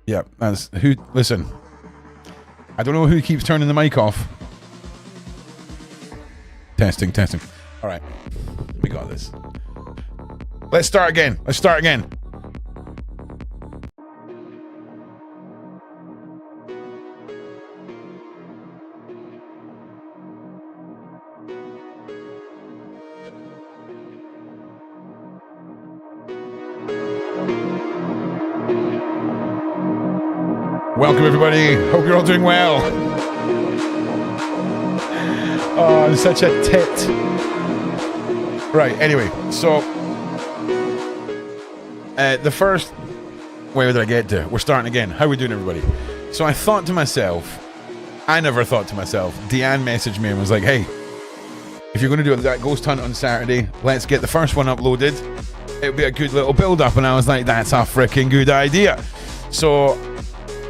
Yeah, that's who. Listen, I don't know who keeps turning the mic off. Testing. All right, we got this. Let's start again. Welcome, everybody. Hope you're all doing well. Oh, I'm such a tit. Right, anyway, so the first... Where did I get to? We're starting again. How are we doing, everybody? So I never thought to myself, Deanne messaged me and was like, hey, if you're going to do that ghost hunt on Saturday, let's get the first one uploaded. It'll be a good little build-up. And I was like, that's a freaking good idea. So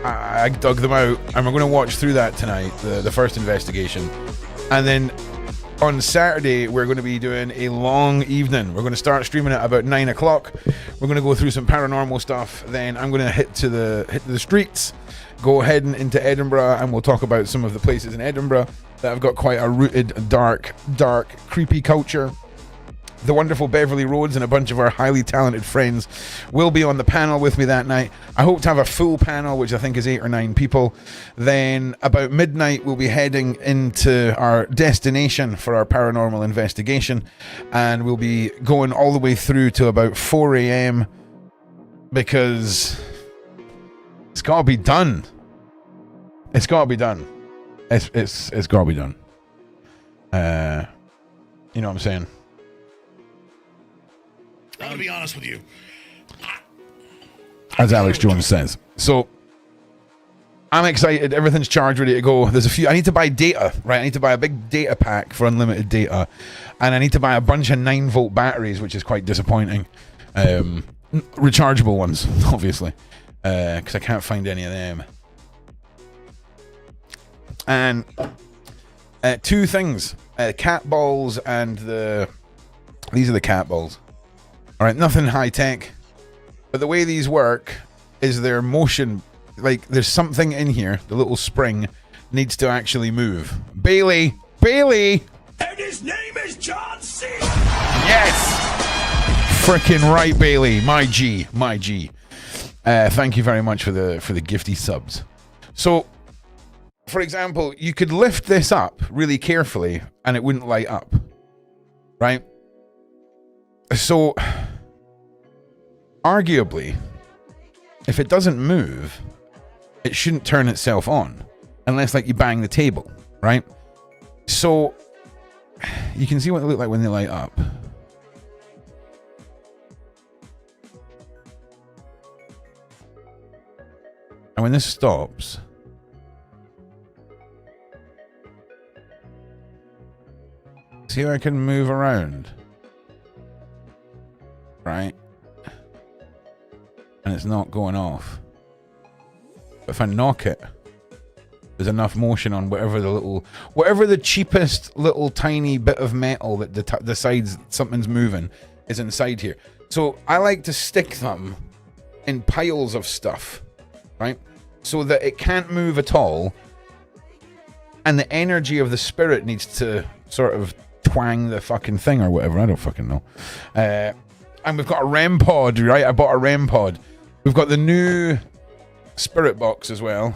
I dug them out, and we're going to watch through that tonight, the first investigation. And then on Saturday, we're going to be doing a long evening. We're going to start streaming at about 9 o'clock. We're going to go through some paranormal stuff. Then I'm going to hit to the streets, go heading into Edinburgh, and we'll talk about some of the places in Edinburgh that have got quite a rooted, dark, creepy culture. The wonderful Beverly Rhodes and a bunch of our highly talented friends will be on the panel with me that night. I hope to have a full panel, which I think is 8 or 9 people. Then about midnight, we'll be heading into our destination for our paranormal investigation. And we'll be going all the way through to about 4 a.m. because it's got to be done. It's got to be done. It's got to be done. You know what I'm saying? I'm gonna be honest with you. As Alex Jones says. So I'm excited. Everything's charged, ready to go. There's a few. I need to buy data, right? I need to buy a big data pack for unlimited data, and I need to buy a bunch of 9-volt batteries, which is quite disappointing. Rechargeable ones, obviously, because I can't find any of them. And 2 things: cat balls and these are the cat balls. All right, nothing high tech, but the way these work is their motion. Like there's something in here. The little spring needs to actually move. Bailey. And his name is John C. Yes. Frickin' right, Bailey. My G. Thank you very much for the gifty subs. So, for example, you could lift this up really carefully and it wouldn't light up, right? So, arguably, if it doesn't move, it shouldn't turn itself on unless like you bang the table, right? So you can see what they look like when they light up. And when this stops, see how I can move around, right? And it's not going off. But if I knock it, there's enough motion on whatever the cheapest little tiny bit of metal that decides something's moving is inside here. So I like to stick them in piles of stuff, right? So that it can't move at all, and the energy of the spirit needs to sort of twang the fucking thing or whatever. I don't fucking know. And we've got a REM pod, right? I bought a REM pod. We've got the new spirit box as well.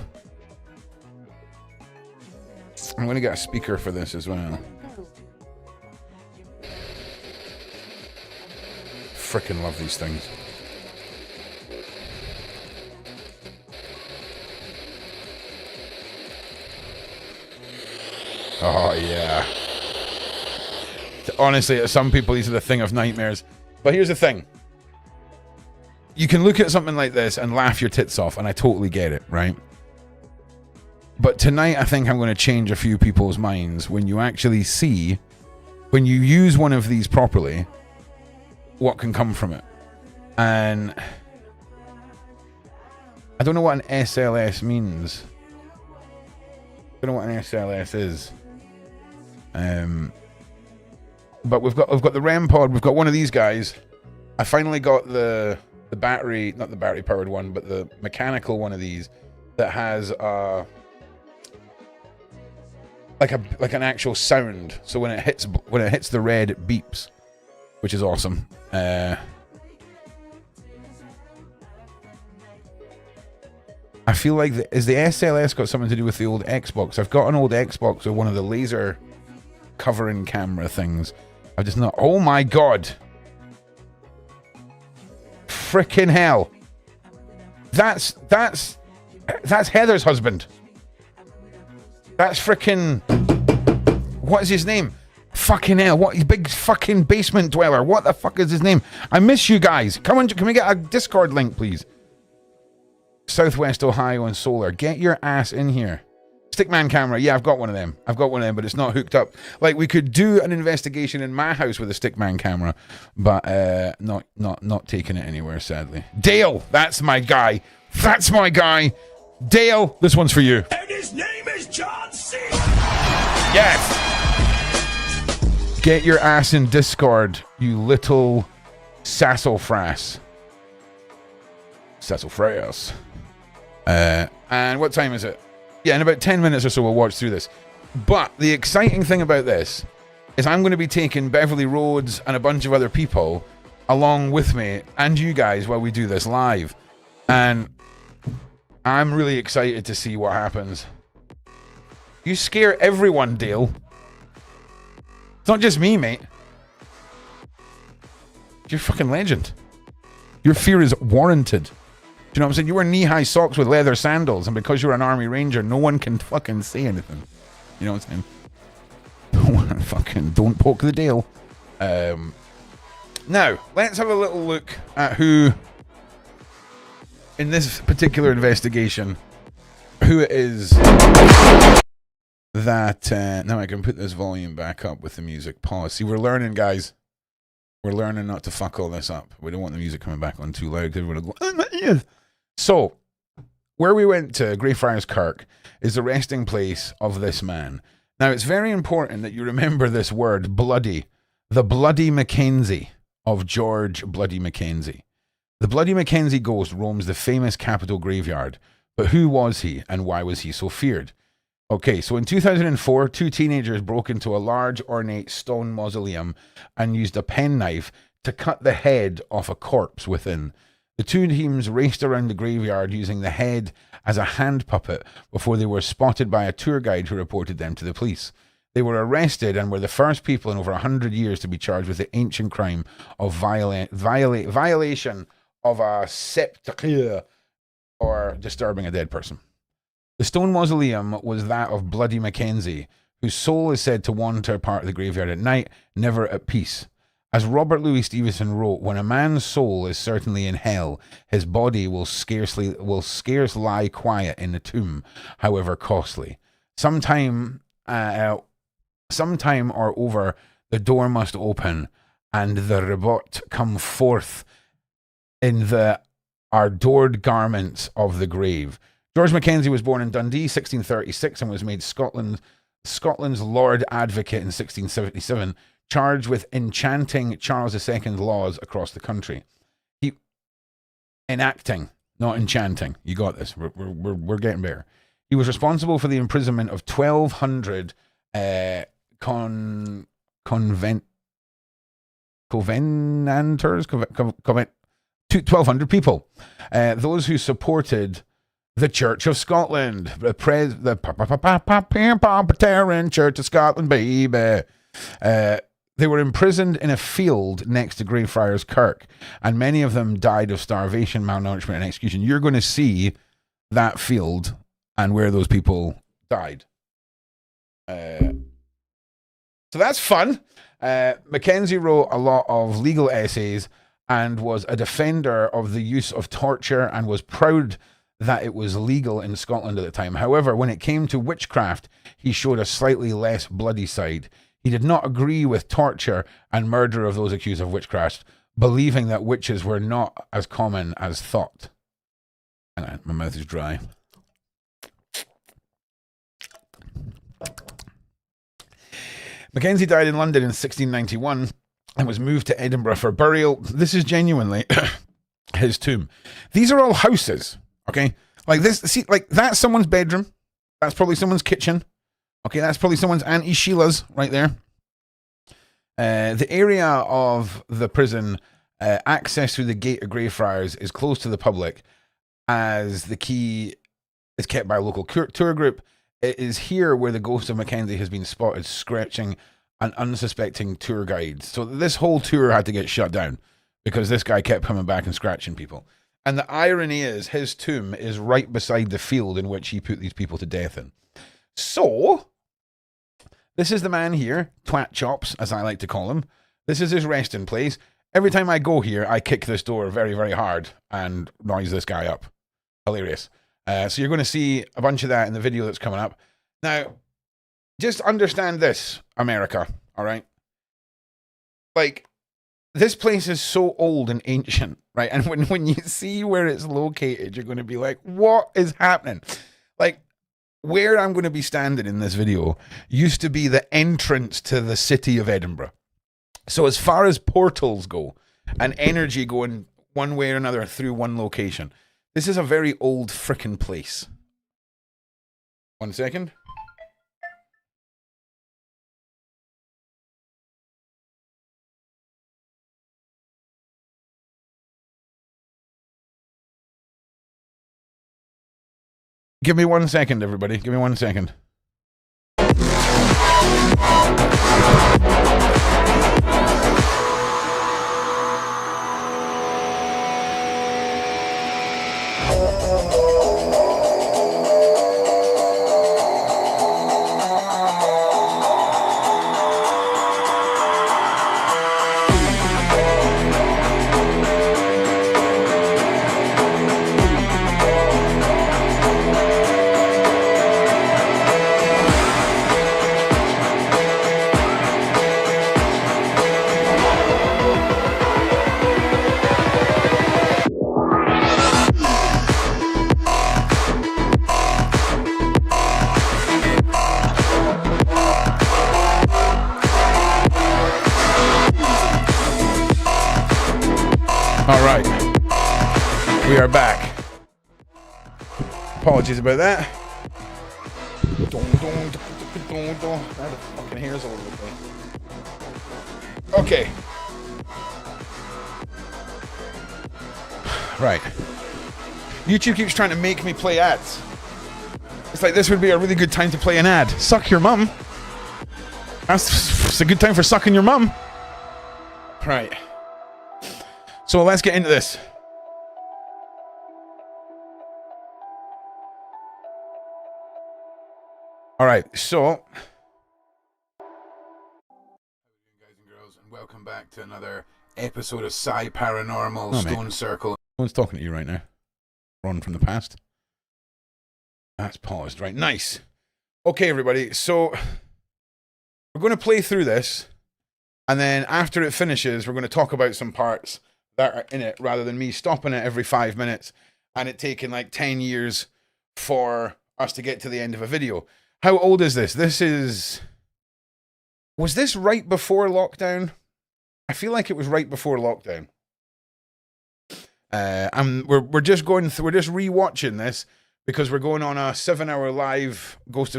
I'm going to get a speaker for this as well. Frickin' love these things. Oh, yeah. Honestly, to some people, these are the thing of nightmares. But here's the thing. You can look at something like this and laugh your tits off, and I totally get it, right? But tonight, I think I'm going to change a few people's minds when you actually see, when you use one of these properly, what can come from it. And I don't know what an SLS means. I don't know what an SLS is. But we've got the REM pod. We've got one of these guys. I finally got the battery, not the battery powered one, but the mechanical one of these that has like an actual sound. So when it hits the red, it beeps, which is awesome. I feel like is the SLS got something to do with the old Xbox? I've got an old Xbox with one of the laser covering camera things. I've just not. Oh my god! Frickin' hell! That's Heather's husband. That's frickin'. What is his name? Fucking hell! What big fucking basement dweller? What the fuck is his name? I miss you guys. Come on, can we get a Discord link, please? Southwest Ohio and solar. Get your ass in here. Stickman camera. Yeah, I've got one of them. But it's not hooked up. Like, we could do an investigation in my house with a Stickman camera, but not taking it anywhere, sadly. Dale, that's my guy. That's my guy. Dale, this one's for you. And his name is John C. Yes. Get your ass in Discord, you little sassafras. Sassafras. And what time is it? Yeah, in about 10 minutes or so we'll watch through this. But the exciting thing about this is I'm going to be taking Beverly Rhodes and a bunch of other people along with me and you guys while we do this live. And I'm really excited to see what happens. You scare everyone, Dale. It's not just me, mate. You're a fucking legend. Your fear is warranted. You know what I'm saying? You wear knee-high socks with leather sandals, and because you're an army ranger, no one can fucking say anything. You know what I'm saying? Fucking don't poke the Dale. Now, let's have a little look at who, in this particular investigation, who it is that... now I can put this volume back up with the music. Pause. See, we're learning, guys. We're learning not to fuck all this up. We don't want the music coming back on too loud because we're going to go, oh, my ears. So, where we went to, Greyfriars Kirk, is the resting place of this man. Now, it's very important that you remember this word, bloody. The Bloody Mackenzie of George Bloody Mackenzie. The Bloody Mackenzie ghost roams the famous Capitol graveyard. But who was he, and why was he so feared? Okay, so in 2004, two teenagers broke into a large, ornate stone mausoleum and used a penknife to cut the head off a corpse within. The two teams raced around the graveyard using the head as a hand puppet before they were spotted by a tour guide who reported them to the police. They were arrested and were the first people in over 100 years to be charged with the ancient crime of violation of a sepulchre or disturbing a dead person. The stone mausoleum was that of Bloody Mackenzie, whose soul is said to wander part of the graveyard at night, never at peace. As Robert Louis Stevenson wrote, when a man's soul is certainly in hell, his body will scarce lie quiet in the tomb, however costly. Sometime or over, the door must open, and the rebot come forth in the adored garments of the grave. George Mackenzie was born in Dundee, 1636, and was made Scotland's Lord Advocate in 1677, charged with enchanting Charles II laws across the country. Enacting, not enchanting. You got this. We're getting better. He was responsible for the imprisonment of 1,200 covenanters, 1,200 people. Those who supported the Church of Scotland, the Presbyterian Church of Scotland, baby. They were imprisoned in a field next to Greyfriars Kirk, and many of them died of starvation, malnourishment, and execution. You're going to see that field and where those people died. So that's fun. Mackenzie wrote a lot of legal essays and was a defender of the use of torture and was proud that it was legal in Scotland at the time. However, when it came to witchcraft, he showed a slightly less bloody side. He did not agree with torture and murder of those accused of witchcraft, believing that witches were not as common as thought. And my mouth is dry. Mackenzie died in London in 1691 and was moved to Edinburgh for burial. This is genuinely his tomb. These are all houses. Okay, like this, see, like that's someone's bedroom. That's probably someone's kitchen. Okay, that's probably someone's Auntie Sheila's right there. The area of the prison, access through the gate of Greyfriars is closed to the public, as the key is kept by a local tour group. It is here where the ghost of Mackenzie has been spotted scratching an unsuspecting tour guide. So this whole tour had to get shut down because this guy kept coming back and scratching people. And the irony is, his tomb is right beside the field in which he put these people to death in. So, this is the man here, Twat Chops, as I like to call him. This is his resting place. Every time I go here, I kick this door very, very hard and noise this guy up. Hilarious. So you're going to see a bunch of that in the video that's coming up. Now, just understand this, America, all right? Like, this place is so old and ancient, right? And when you see where it's located, you're going to be like, what is happening? Like, where I'm going to be standing in this video used to be the entrance to the city of Edinburgh. So as far as portals go and energy going one way or another through one location, this is a very old frickin' place. 1 second. Give me 1 second, everybody. Give me 1 second. All right, we are back. Apologies about that. The fucking hair's all over the place. Okay. Right. YouTube keeps trying to make me play ads. It's like this would be a really good time to play an ad. Suck your mum. It's a good time for sucking your mum. Right. So let's get into this. All right, so guys and girls, and welcome back to another episode of Sci Paranormal Stone Circle. No one's talking to you right now. Ron from the past. That's paused, right? Nice. Okay, everybody. So we're going to play through this, and then after it finishes, we're going to talk about some parts that are in it, rather than me stopping it every 5 minutes and it taking like 10 years for us to get to the end of a video. How old is this? Was this right before lockdown? I feel like it was right before lockdown. We're just rewatching this because we're going on a 7-hour live ghost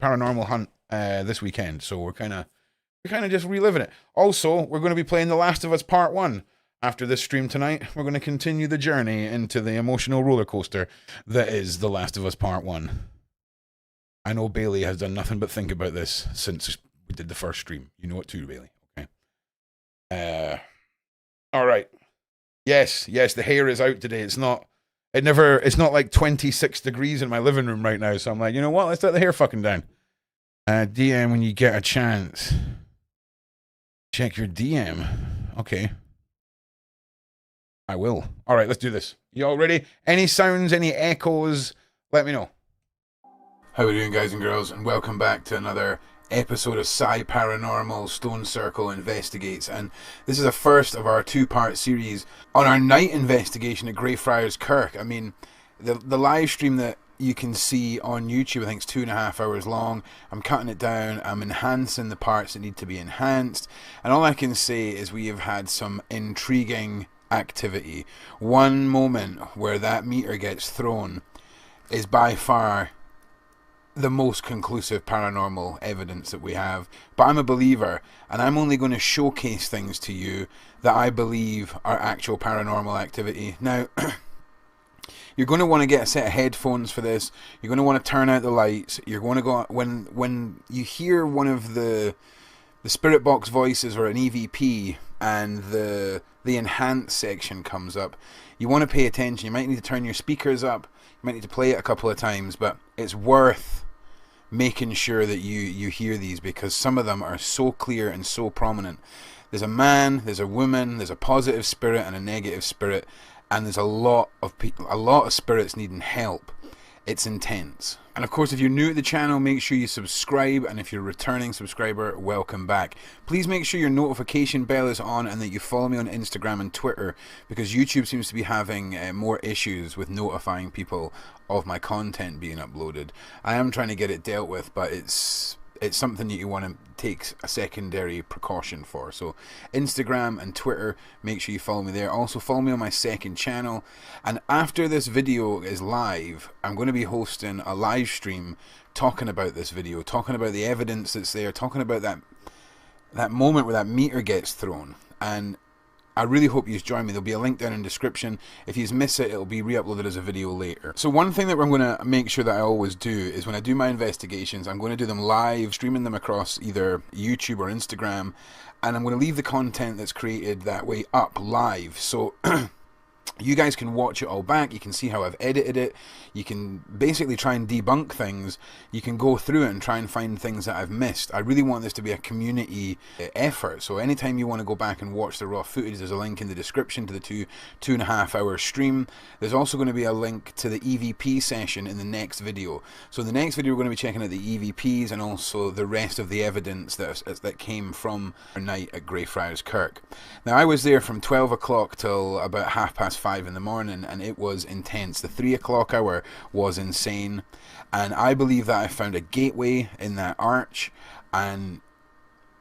paranormal hunt this weekend. So we're kind of just reliving it. Also, we're going to be playing The Last of Us Part 1. After this stream tonight, we're going to continue the journey into the emotional roller coaster that is The Last of Us Part 1. I know Bailey has done nothing but think about this since we did the first stream. You know it too, Bailey. Okay. All right. Yes, the hair is out today. It's not like 26 degrees in my living room right now. So I'm like, you know what? Let's let the hair fucking down. DM when you get a chance. Check your DM. Okay. I will. All right, let's do this. You all ready? Any sounds, any echoes? Let me know. How are we doing, guys and girls? And welcome back to another episode of Sci Paranormal Stone Circle Investigates. And this is the first of our 2-part series on our night investigation at Greyfriars Kirk. I mean, the live stream that you can see on YouTube, I think it's 2.5 hours long. I'm cutting it down. I'm enhancing the parts that need to be enhanced. And all I can say is we have had some intriguing activity. One moment where that meter gets thrown is by far the most conclusive paranormal evidence that we have. But I'm a believer, and I'm only going to showcase things to you that I believe are actual paranormal activity. Now, you're going to want to get a set of headphones for this. You're going to want to turn out the lights. You're going to go when you hear one of the spirit box voices or an EVP and the enhance section comes up, you want to pay attention. You might need to turn your speakers up. You might need to play it a couple of times, but it's worth making sure that you hear these, because some of them are so clear and so prominent. There's a man, there's a woman, there's a positive spirit and a negative spirit, and there's a lot of spirits needing help. It's intense. And of course, if you're new to the channel, make sure you subscribe, and if you're a returning subscriber, welcome back. Please make sure your notification bell is on and that you follow me on Instagram and Twitter, because YouTube seems to be having more issues with notifying people of my content being uploaded. I am trying to get it dealt with, but it's something that you want to take a secondary precaution for. So Instagram and Twitter, make sure you follow me there. Also follow me on my second channel. And after this video is live, I'm going to be hosting a live stream talking about this video, talking about the evidence that's there, talking about that moment where that meter gets thrown. And I really hope you join me. There'll be a link down in the description. If you miss it, it'll be re-uploaded as a video later. So one thing that I'm going to make sure that I always do is when I do my investigations, I'm going to do them live, streaming them across either YouTube or Instagram, and I'm going to leave the content that's created that way up live. So you guys can watch it all back. You can see how I've edited it. You can basically try and debunk things. You can go through it and try and find things that I've missed. I really want this to be a community effort. So anytime you want to go back and watch the raw footage, there's a link in the description to the 2.5 hour stream. There's also going to be a link to the EVP session in the next video. So in the next video, we're going to be checking out the EVPs and also the rest of the evidence that came from our night at Greyfriars Kirk. Now, I was there from 12 o'clock till about 5:30 in the morning, and it was intense. The 3 o'clock hour was insane, and I believe that I found a gateway in that arch, and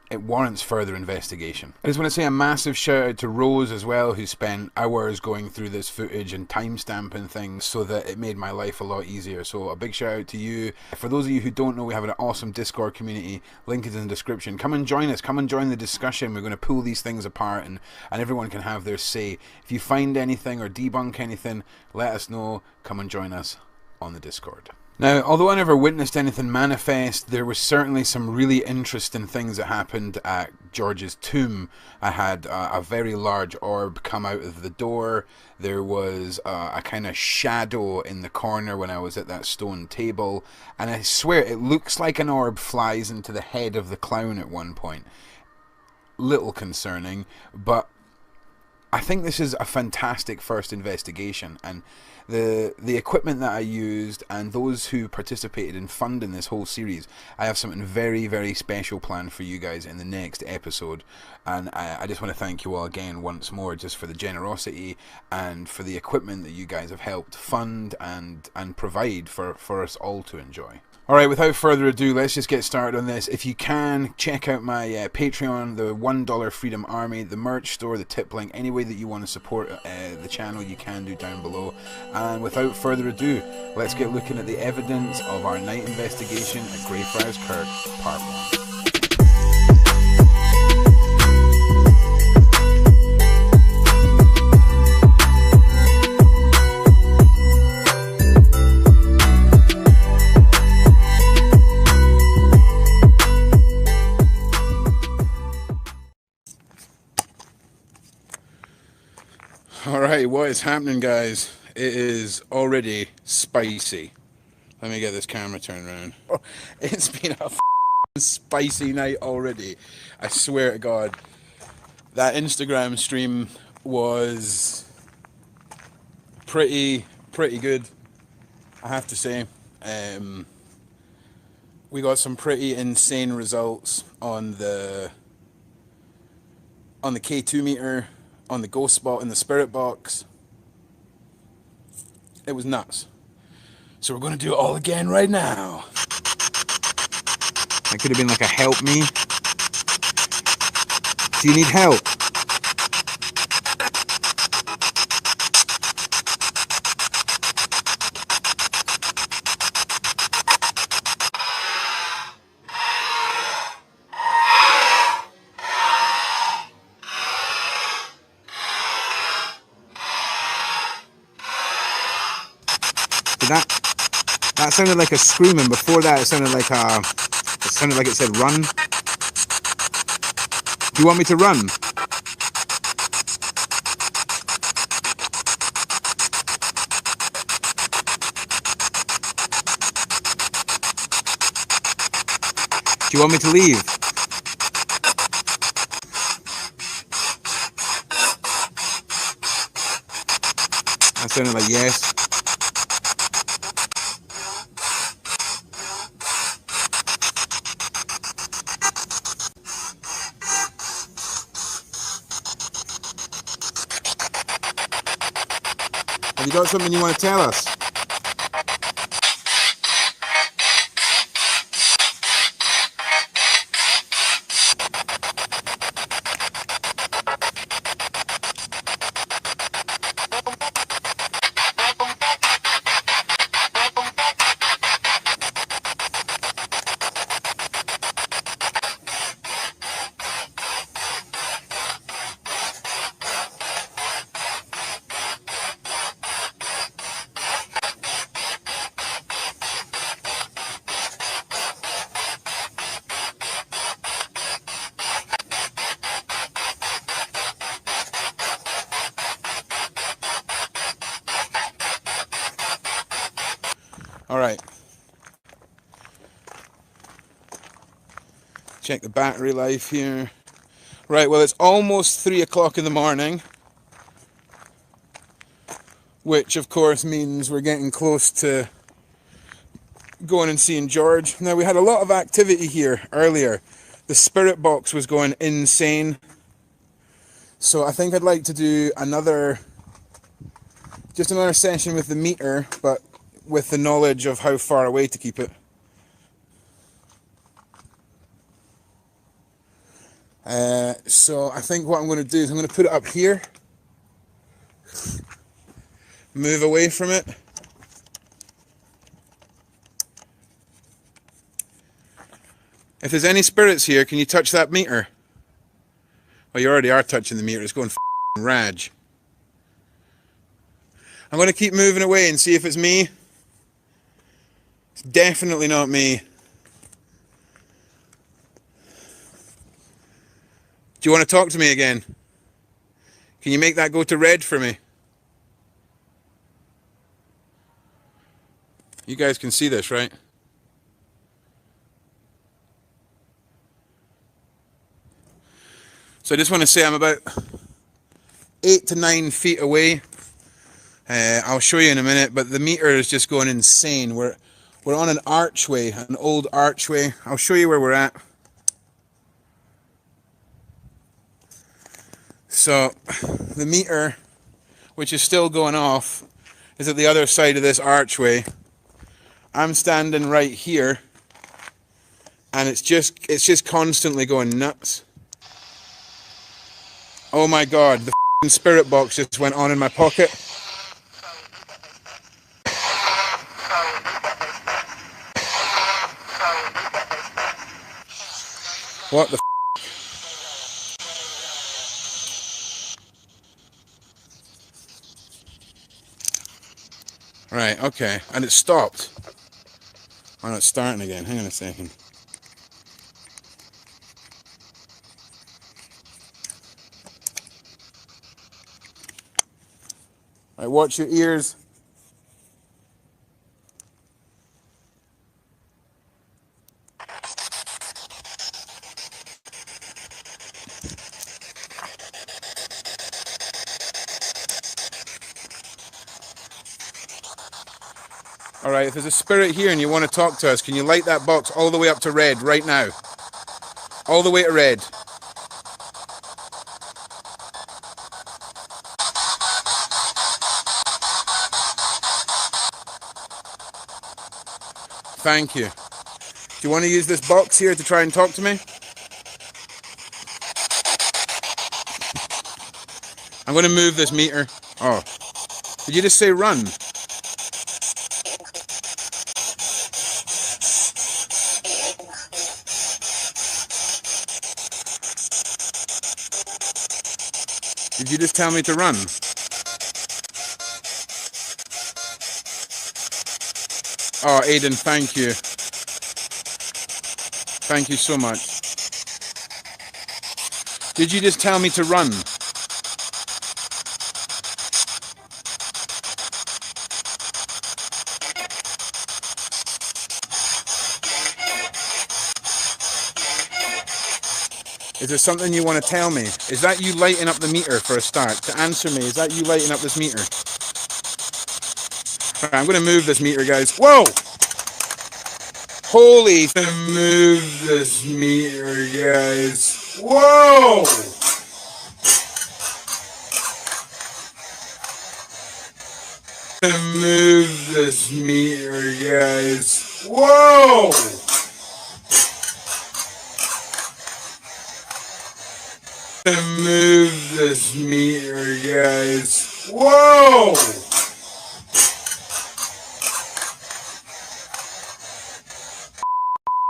it warrants further investigation. I just want to say a massive shout out to Rose as well, who spent hours going through this footage and timestamping things so that it made my life a lot easier. So a big shout out to you. For those of you who don't know, we have an awesome Discord community. Link is in the description. Come and join us. Come and join the discussion. We're going to pull these things apart, and everyone can have their say. If you find anything or debunk anything, let us know. Come and join us on the Discord. Now, although I never witnessed anything manifest, there was certainly some really interesting things that happened at George's tomb. I had a very large orb come out of the door. There was a kind of shadow in the corner when I was at that stone table. And I swear, it looks like an orb flies into the head of the clown at one point. Little concerning, but I think this is a fantastic first investigation, and the equipment that I used and those who participated in funding this whole series, I have something very, very special planned for you guys in the next episode, and I just want to thank you all again once more just for the generosity and for the equipment that you guys have helped fund and provide for us all to enjoy. Alright, without further ado, let's just get started on this. If you can, check out my Patreon, the $1 Freedom Army, the merch store, the tip link, any way that you want to support the channel, you can do down below. And without further ado, let's get looking at the evidence of our night investigation at Greyfriars Kirk, Part 1. Alright, what is happening, guys? It is already spicy. Let me get this camera turned around. Oh, it's been a spicy night already. I swear to God. That Instagram stream was pretty good, I have to say. We got some pretty insane results on the K2 meter, on the ghost spot in the spirit box. It was nuts. So we're going to do it all again right now. That could have been like a help me. Do you need help? That sounded like a scream, and before that it sounded like it said run. Do you want me to run? Do you want me to leave? That sounded like yes. Have you got something you want to tell us? Alright. Check the battery life here. Right, well, it's almost 3 o'clock in the morning, which of course means we're getting close to going and seeing George. Now, we had a lot of activity here earlier. The spirit box was going insane. So I think I'd like to do another session with the meter, but with the knowledge of how far away to keep it. So I think what I'm going to do is I'm going to put it up here, move away from it, if there's any spirits here, can you touch that meter? Well, you already are touching the meter. It's going f***ing rage. I'm going to keep moving away and see if it's me. It's definitely not me. Do you want to talk to me again? Can you make that go to red for me? You guys can see this, right? So I just want to say I'm about 8 to 9 feet away. I'll show you in a minute, but the meter is just going insane. We're on an archway, an old archway. I'll show you where we're at. So the meter, which is still going off, is at the other side of this archway. I'm standing right here, and it's just constantly going nuts. Oh my god, the f***ing spirit box just went on in my pocket. What the f***? Right, okay, and it stopped. Oh no, it's starting again, hang on a second. Right, watch your ears. Alright, if there's a spirit here and you want to talk to us, can you light that box all the way up to red right now? All the way to red. Thank you. Do you want to use this box here to try and talk to me? I'm going to move this meter. Oh. Did you just say run? Did you just tell me to run? Oh, Aiden, thank you. Thank you so much. Did you just tell me to run? Is there something you want to tell me? Is that you lighting up the meter for a start? To answer me, is that you lighting up this meter? Alright, I'm going to move this meter, guys. Whoa! Holy... Move this meter, guys. Whoa! Move this meter, guys. Whoa! Move this meter, guys. Whoa!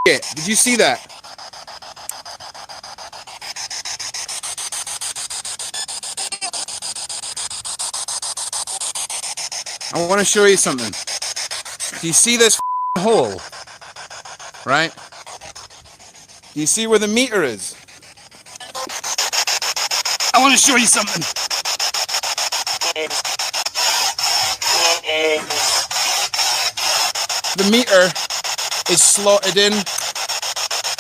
Did you see that? I want to show you something. Do you see this hole? Right? Do you see where the meter is? I want to show you something. The meter is slotted in.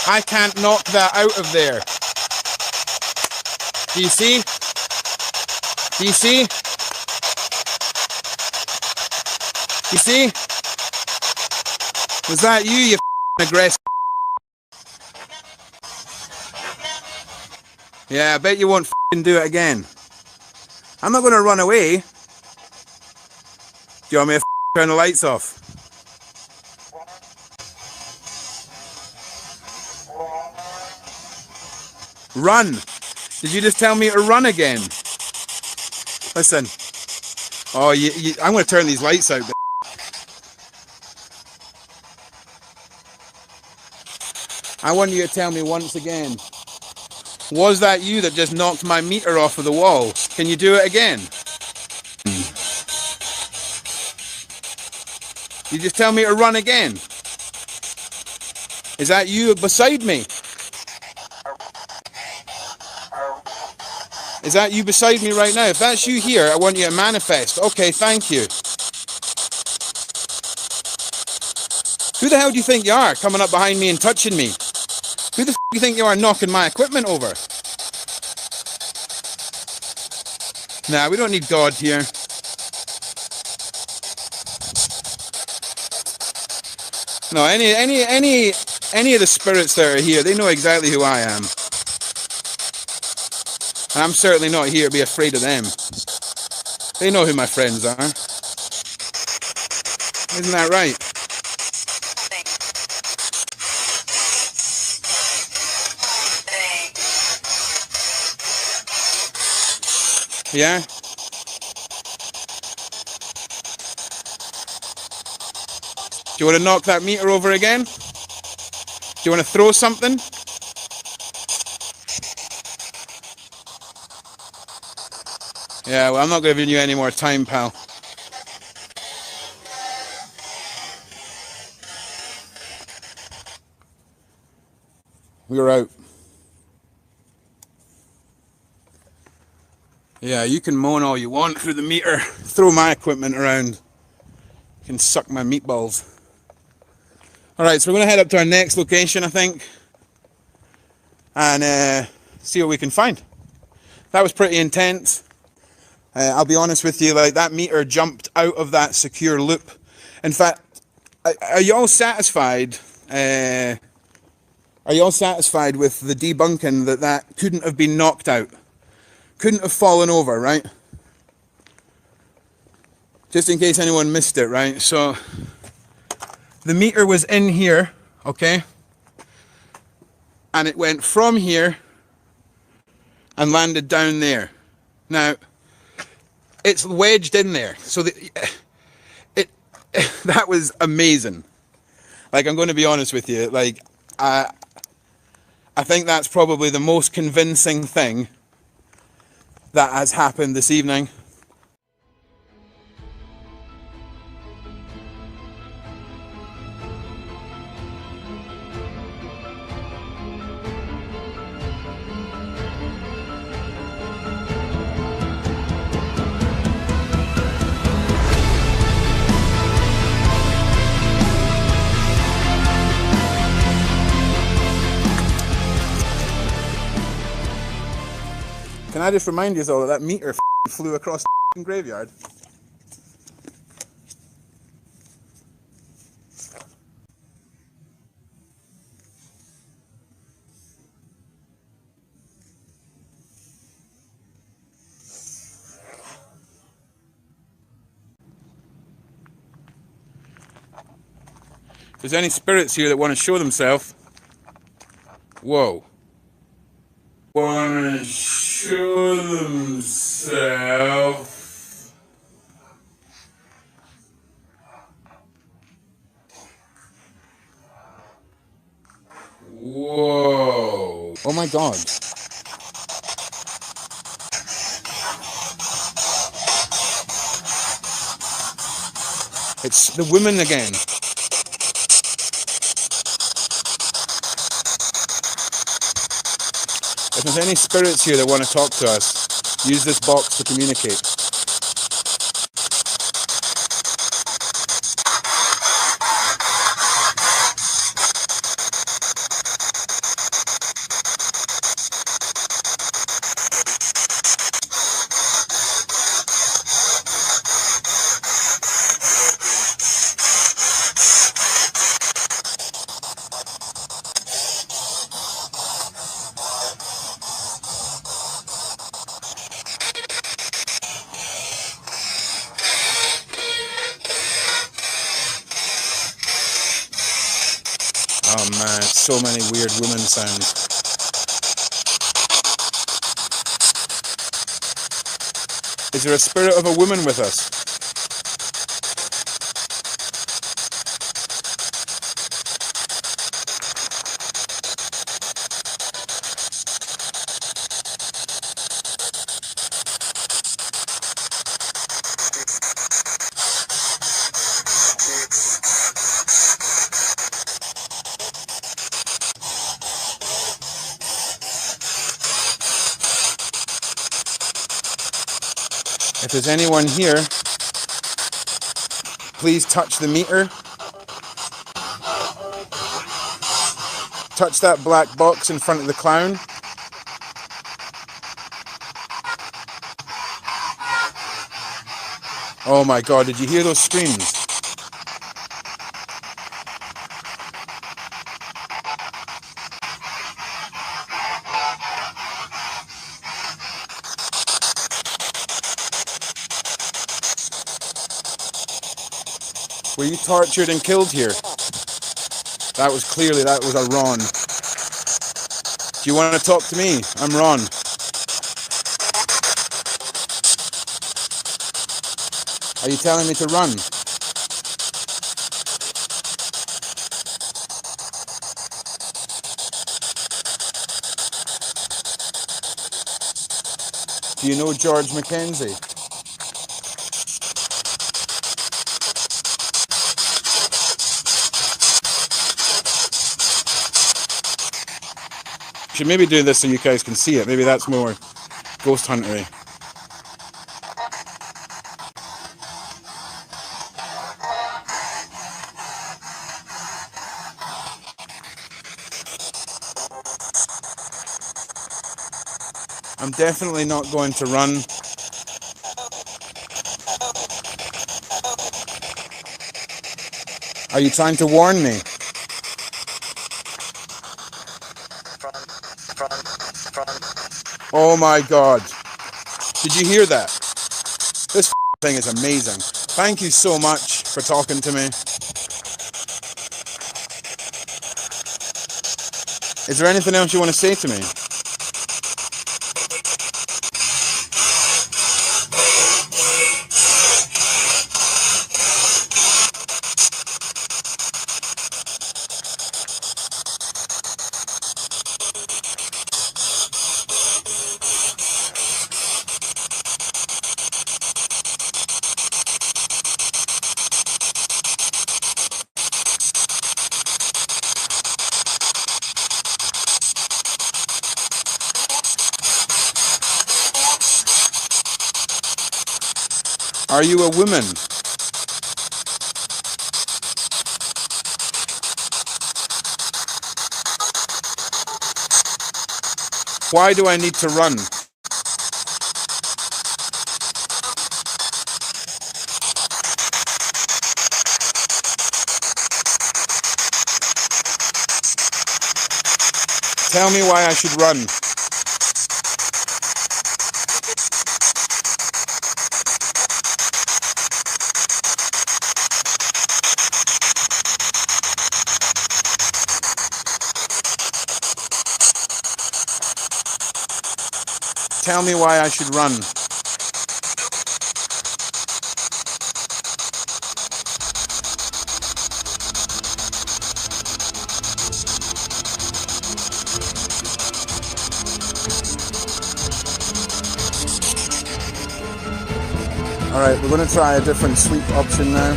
I can't knock that out of there. Do you see? Do you see? You see? Was that you aggressive? Yeah, I bet you won't do it again. I'm not going to run away. Do you want me to turn the lights off? Run! Did you just tell me to run again? Listen. Oh, I'm going to turn these lights out. I want you to tell me once again. Was that you that just knocked my meter off of the wall? Can you do it again? You just tell me to run again. Is that you beside me? Is that you beside me right now? If that's you here, I want you to manifest. Okay, thank you. Who the hell do you think you are, coming up behind me and touching me? Who the f*** do you think you are, knocking my equipment over? Nah, we don't need God here. No, any of the spirits that are here, they know exactly who I am. And I'm certainly not here to be afraid of them. They know who my friends are. Isn't that right? Yeah? Do you want to knock that meter over again? Do you want to throw something? Yeah, well, I'm not giving you any more time, pal. We're out. Yeah, you can moan all you want through the meter. Throw my equipment around. You can suck my meatballs. Alright, so we're going to head up to our next location, I think. And see what we can find. That was pretty intense. I'll be honest with you, like, that meter jumped out of that secure loop. In fact, are you all satisfied? Are you all satisfied with the debunking that couldn't have been knocked out? Couldn't have fallen over, right? Just in case anyone missed it, right? So, the meter was in here, okay? And it went from here and landed down there. Now, it's wedged in there. So, that was amazing. Like, I'm going to be honest with you. Like, I think that's probably the most convincing thing that has happened this evening. Can I just remind you all that meter flew across the graveyard? If there's any spirits here that want to show themselves, whoa. Want to show themselves. Whoa. Oh my God. It's the women again. If there's any spirits here that want to talk to us, use this box to communicate. Oh man, so many weird woman sounds. Is there a spirit of a woman with us? If there's anyone here, please touch the meter. Touch that black box in front of the clown. Oh my god, did you hear those screams? Were you tortured and killed here? That was a Ron. Do you want to talk to me? I'm Ron. Are you telling me to run? Do you know George Mackenzie? Should maybe do this so you guys can see it. Maybe that's more ghost huntery. I'm definitely not going to run. Are you trying to warn me? Oh my god. Did you hear that? This thing is amazing. Thank you so much for talking to me. Is there anything else you want to say to me? Are you a woman? Why do I need to run? Tell me why I should run. Tell me why I should run. Alright, we're going to try a different sweep option now.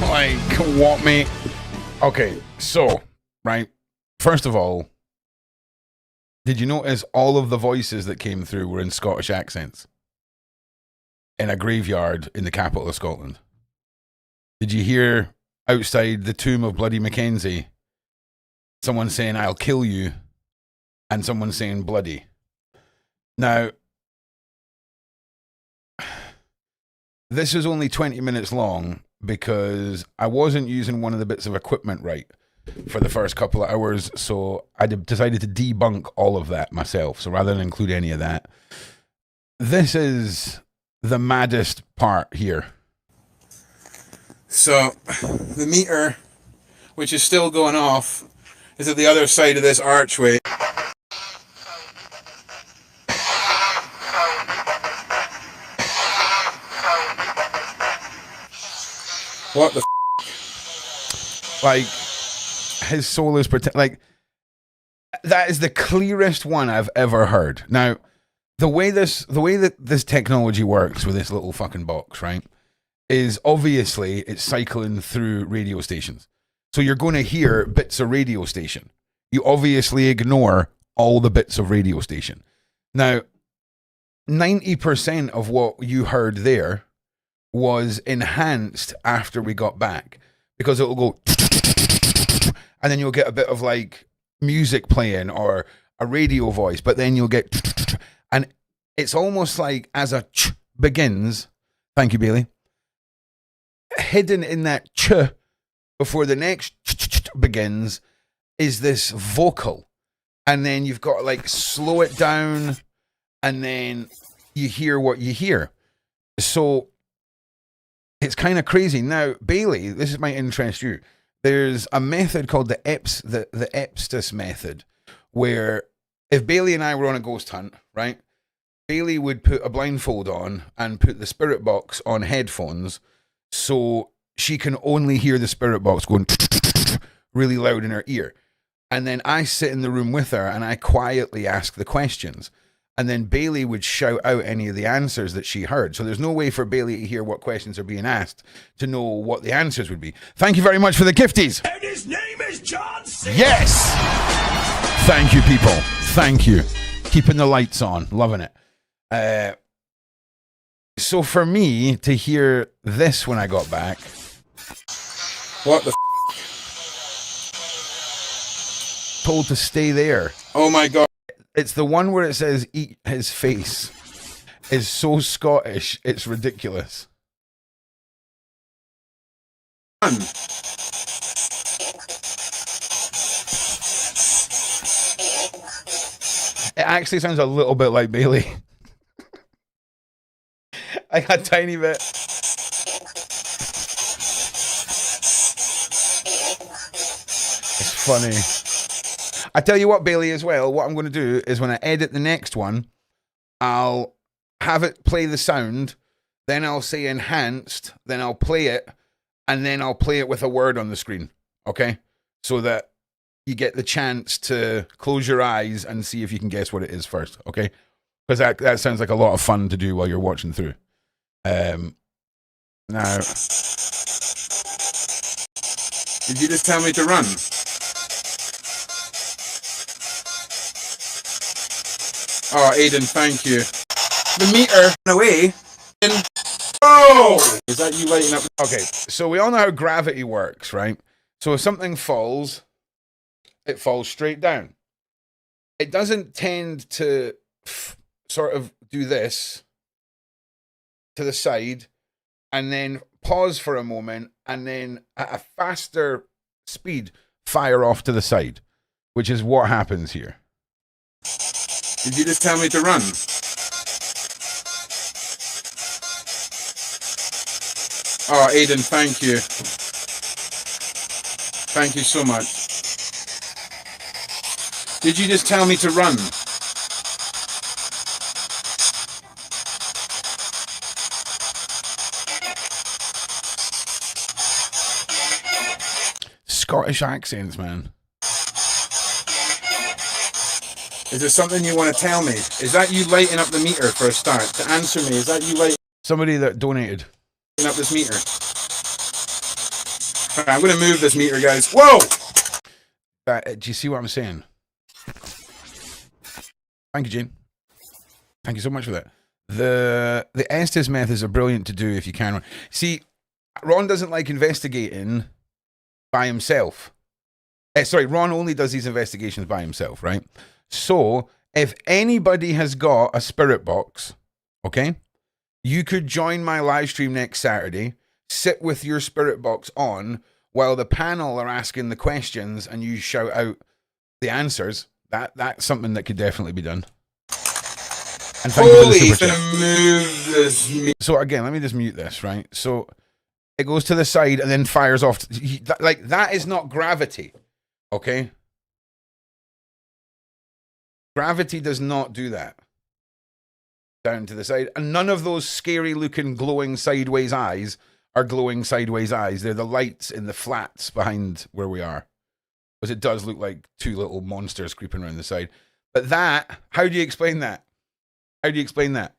Like, what, mate? Okay, so, right, first of all, did you notice all of the voices that came through were in Scottish accents? In a graveyard in the capital of Scotland. Did you hear outside the tomb of Bloody Mackenzie someone saying, "I'll kill you," and someone saying "bloody"? Now, this is only 20 minutes long because I wasn't using one of the bits of equipment right for the first couple of hours, so I decided to debunk all of that myself. So rather than include any of that, this is the maddest part here. So the meter, which is still going off, is at the other side of this archway. What the f***? Like, his soul is like, that is the clearest one I've ever heard. Now, the way that this technology works with this little fucking box, right, is obviously it's cycling through radio stations. So you're going to hear bits of radio station. you obviously ignore all the bits of radio station. Now, 90% of what you heard there was enhanced after we got back, because it'll go and then you'll get a bit of like music playing or a radio voice, but then you'll get and it's almost like as a begins, thank you, Bailey, hidden in that before the next begins is this vocal, and then you've got to like slow it down, and then you hear what you hear. So it's kind of crazy. Now, Bailey, this might interest you. There's a method called the Epstis method, where if Bailey and I were on a ghost hunt, right, Bailey would put a blindfold on and put the spirit box on headphones, so she can only hear the spirit box going really loud in her ear. And then I sit in the room with her and I quietly ask the questions. And then Bailey would shout out any of the answers that she heard. So there's no way for Bailey to hear what questions are being asked to know what the answers would be. Thank you very much for the gifties. And his name is John C. Yes. Thank you, people. Thank you. Keeping the lights on. Loving it. So for me to hear this when I got back. What the Told to stay there. Oh my God. It's the one where it says eat his face. It's so Scottish, it's ridiculous. It actually sounds a little bit like Bailey. Like a tiny bit. It's funny. I tell you what, Bailey, as well, what I'm going to do is when I edit the next one, I'll have it play the sound, then I'll say enhanced, then I'll play it, and then I'll play it with a word on the screen, okay? So that you get the chance to close your eyes and see if you can guess what it is first, okay? Because that sounds like a lot of fun to do while you're watching through. Now... Did you just tell me to run? Oh, Aiden, thank you. The meter away. Oh! Is that you lighting up? Okay, so we all know how gravity works, right? So if something falls, it falls straight down. It doesn't tend to sort of do this to the side and then pause for a moment and then at a faster speed fire off to the side, which is what happens here. Did you just tell me to run? Oh, Aiden, thank you. Thank you so much. Did you just tell me to run? Scottish accents, man. Is there something you want to tell me? Is that you lighting up the meter for a start? To answer me, is that you lighting Somebody that donated. up this meter? All right, I'm going to move this meter, guys. Whoa! Do you see what I'm saying? Thank you, Jane. Thank you so much for that. The Estes methods are brilliant to do if you can. See, Ron doesn't like investigating by himself. Sorry, Ron only does these investigations by himself, right? So, if anybody has got a spirit box, okay, you could join my live stream next Saturday, sit with your spirit box on while the panel are asking the questions and you shout out the answers. That's something that could definitely be done. And thank you for the super chat. Move this. So again, let me just mute this, right? So it goes to the side and then fires off. Like, that is not gravity, okay? Gravity does not do that. Down to the side. And none of those scary looking glowing sideways eyes are glowing sideways eyes. They're the lights in the flats behind where we are. Because it does look like two little monsters creeping around the side. But that, how do you explain that? How do you explain that?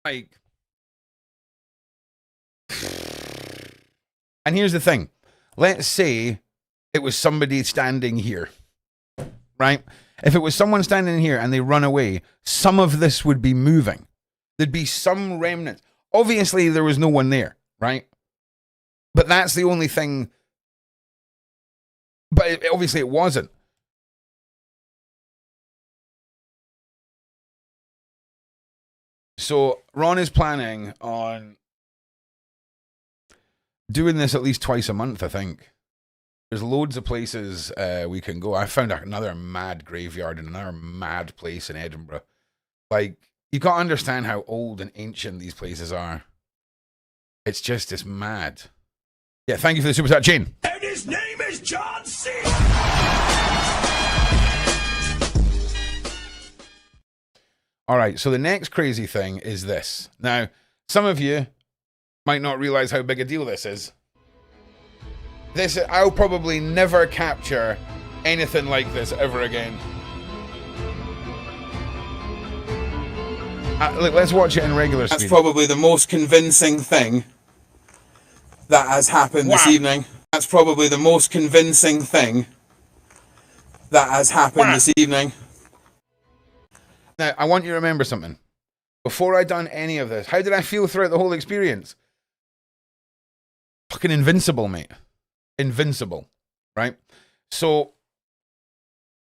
Like, And here's the thing. Let's say it was somebody standing here, right? If it was someone standing here and they run away, some of this would be moving. There'd be some remnants. Obviously, there was no one there, right? But that's the only thing. But obviously, it wasn't. So Ron is planning on doing this at least twice a month, I think. There's loads of places we can go. I found another mad graveyard in another mad place in Edinburgh. Like, you got to understand how old and ancient these places are. It's mad. Yeah, thank you for the super chat, Jane. And his name is John C. All right, so the next crazy thing is this. Now, some of you might not realize how big a deal this is. I'll probably never capture anything like this ever again. Look, let's watch it in regular speed. That's probably the most convincing thing that has happened this evening. That's probably the most convincing thing that has happened this evening. Now, I want you to remember something. Before I done any of this, how did I feel throughout the whole experience? Fucking invincible, mate. Invincible, right? So,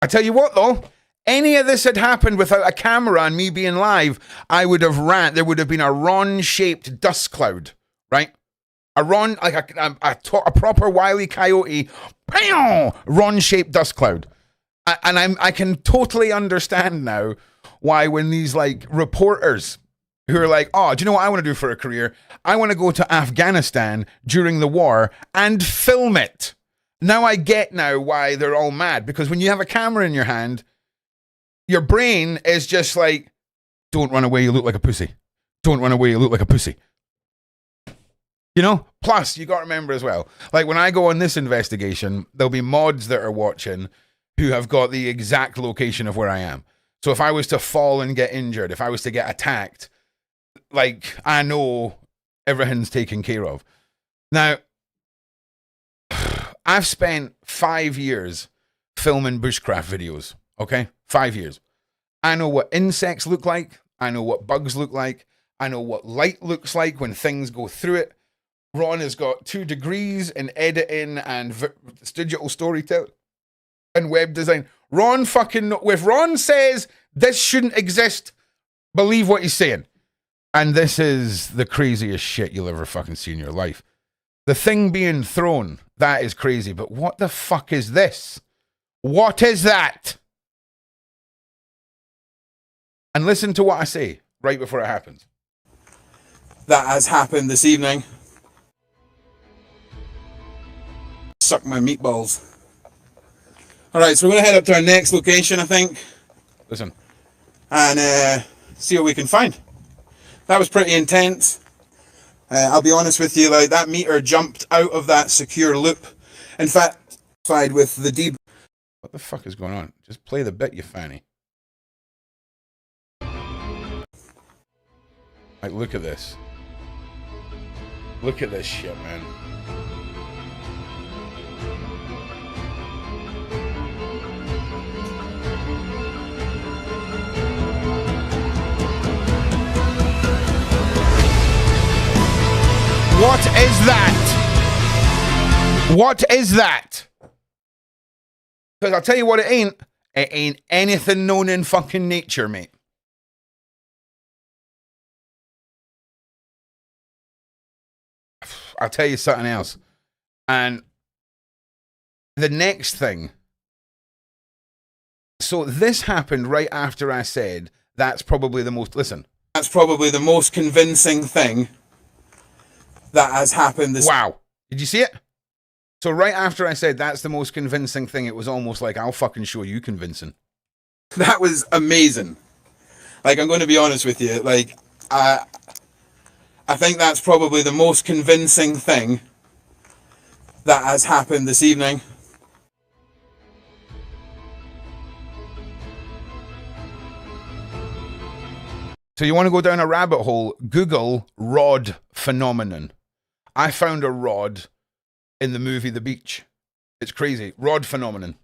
I tell you what, though, any of this had happened without a camera and me being live, I would have ran. There would have been a Ron-shaped dust cloud, right? A Ron, like a proper Wile E. Coyote, Ron-shaped dust cloud. And I can totally understand now why when these like reporters who are like, oh, do you know what I want to do for a career? I want to go to Afghanistan during the war and film it. Now I get now why they're all mad, because when you have a camera in your hand, your brain is just like, don't run away, you look like a pussy. Don't run away, you look like a pussy. You know? Plus, you got to remember as well, like when I go on this investigation, there'll be mods that are watching who have got the exact location of where I am. So if I was to fall and get injured, if I was to get attacked, like, I know everything's taken care of. Now, I've spent 5 years filming bushcraft videos, okay? 5 years. I know what insects look like. I know what bugs look like. I know what light looks like when things go through it. Ron has got 2 degrees in editing and digital storytelling and web design. Ron fucking, if Ron says this shouldn't exist, believe what he's saying. And this is the craziest shit you'll ever fucking see in your life. The thing being thrown, that is crazy. But what the fuck is this? What is that? And listen to what I say right before it happens. That has happened this evening. Suck my meatballs. Alright, so we're going to head up to our next location, I think. Listen. And see what we can find. That was pretty intense. I'll be honest with you, like that meter jumped out of that secure loop. In fact, with the deep. What the fuck is going on? Just play the bit, you fanny. Like, look at this. Look at this shit, man. What is that? What is that? Because I'll tell you what it ain't. It ain't anything known in fucking nature, mate. I'll tell you something else. And the next thing. So this happened right after I said that's probably the most... Listen. That's probably the most convincing thing that has happened this... Wow. Did you see it? So right after I said that's the most convincing thing, it was almost like, I'll fucking show you convincing. That was amazing. Like, I'm going to be honest with you. Like, I think that's probably the most convincing thing that has happened this evening. So you want to go down a rabbit hole, Google rod phenomenon. I found a rod in the movie The Beach. It's crazy. Rod phenomenon.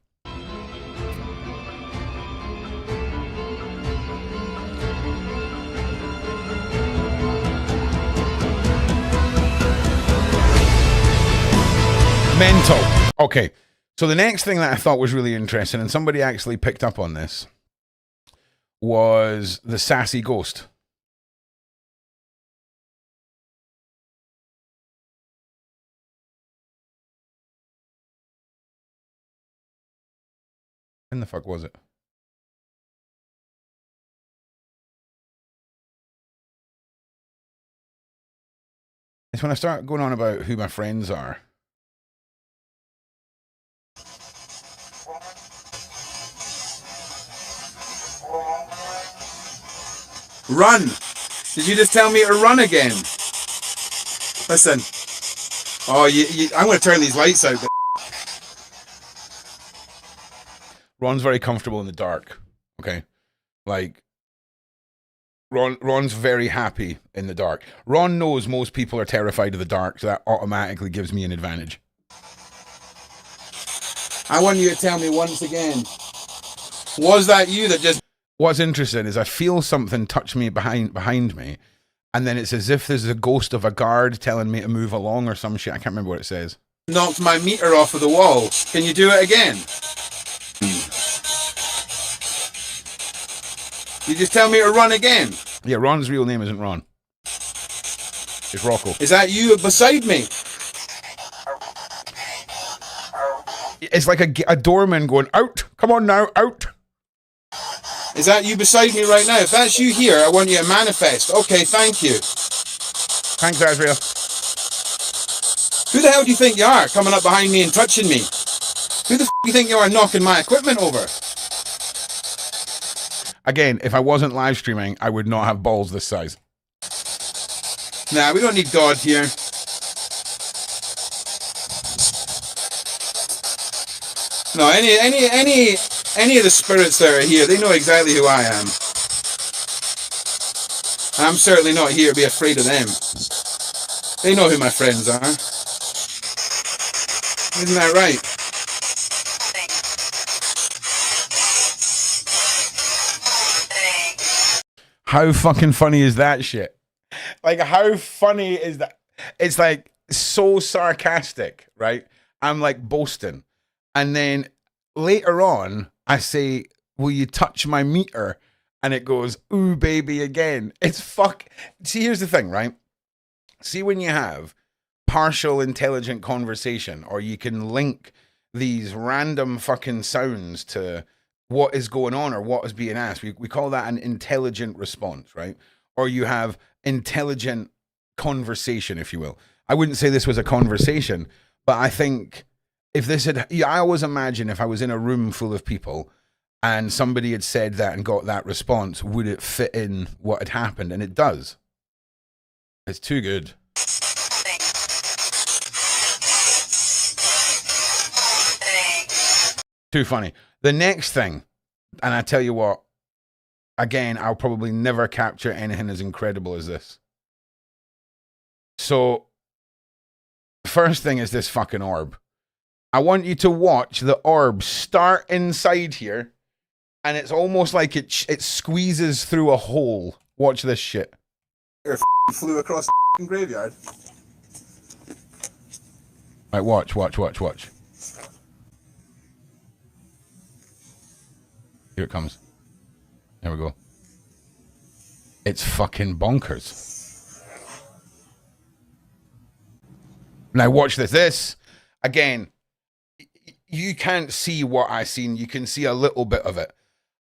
Mental. Okay, so the next thing that I thought was really interesting, and somebody actually picked up on this, was the sassy ghost. When the fuck was it? It's when I start going on about who my friends are. Run! Did you just tell me to run again? Listen. Oh, I'm going to turn these lights out. Ron's very comfortable in the dark. Okay, like Ron's very happy in the dark. Ron knows most people are terrified of the dark, so that automatically gives me an advantage. I want you to tell me once again. Was that you that just... What's interesting is I feel something touch me behind me, and then it's as if there's a ghost of a guard telling me to move along or some shit. I can't remember what it says. Knocked my meter off of the wall. Can you do it again? You just tell me to run again. Yeah, Ron's real name isn't Ron. It's Rocco. Is that you beside me? It's like a doorman going, out. Come on now, out. Is that you beside me right now? If that's you here, I want you to manifest. Okay, thank you. Thanks, Azrael. Who the hell do you think you are, coming up behind me and touching me? Who the f*** do you think you are knocking my equipment over? Again, if I wasn't live streaming, I would not have balls this size. Nah, we don't need God here. No, any of the spirits that are here, they know exactly who I am. I'm certainly not here to be afraid of them. They know who my friends are. Isn't that right? How fucking funny is that shit? Like, how funny is that? It's like so sarcastic, right? I'm like boasting. And then later on, I say, will you touch my meter? And it goes, ooh, baby, again. It's fuck. See, here's the thing, right? See, when you have partial intelligent conversation, or you can link these random fucking sounds to what is going on or what is being asked. We call that an intelligent response, right? Or you have intelligent conversation, if you will. I wouldn't say this was a conversation, but I think if this had, I always imagine if I was in a room full of people and somebody had said that and got that response, would it fit in what had happened? And it does. It's too good. Too funny. The next thing, and I tell you what, again, I'll probably never capture anything as incredible as this. So, first thing is this fucking orb. I want you to watch the orb start inside here, and it's almost like it squeezes through a hole. Watch this shit. Flew across the graveyard. Right, watch. Here it comes. There we go. It's fucking bonkers. Now watch this. This, again, you can't see what I seen. You can see a little bit of it.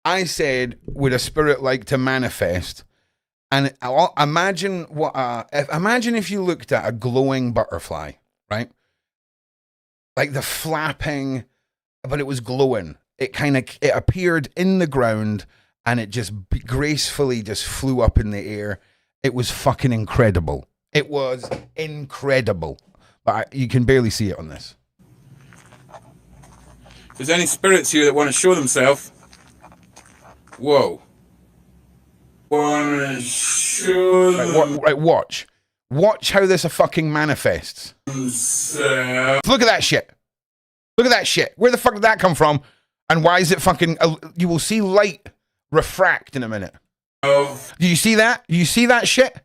I said, would a spirit like to manifest? And imagine imagine if you looked at a glowing butterfly, right? Like the flapping, but it was glowing. It appeared in the ground and it just gracefully just flew up in the air. It was fucking incredible. It was incredible. But you can barely see it on this. If there's any spirits here that want to show themselves. Whoa. Want to show them. Right, watch. Watch how this fucking manifests. Look at that shit. Look at that shit. Where the fuck did that come from? And why is it fucking... you will see light refract in a minute. Oh. Do you see that? Do you see that shit?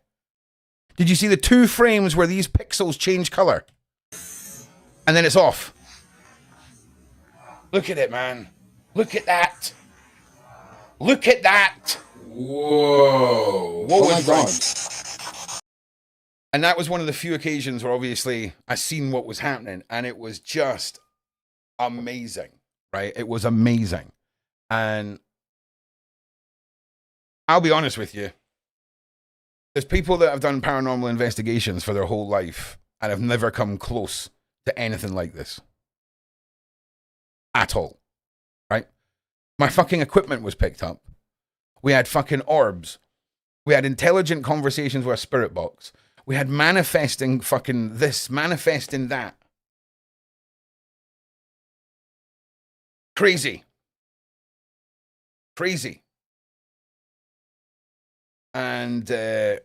Did you see the 2 frames where these pixels change color? And then it's off. Look at it, man. Look at that. Look at that. Whoa. What was wrong? And that was one of the few occasions where obviously I seen what was happening, and it was just amazing, right? It was amazing. And I'll be honest with you. There's people that have done paranormal investigations for their whole life and have never come close to anything like this. At all. Right? My fucking equipment was picked up. We had fucking orbs. We had intelligent conversations with a spirit box. We had manifesting fucking this, manifesting that. Crazy. Crazy. And I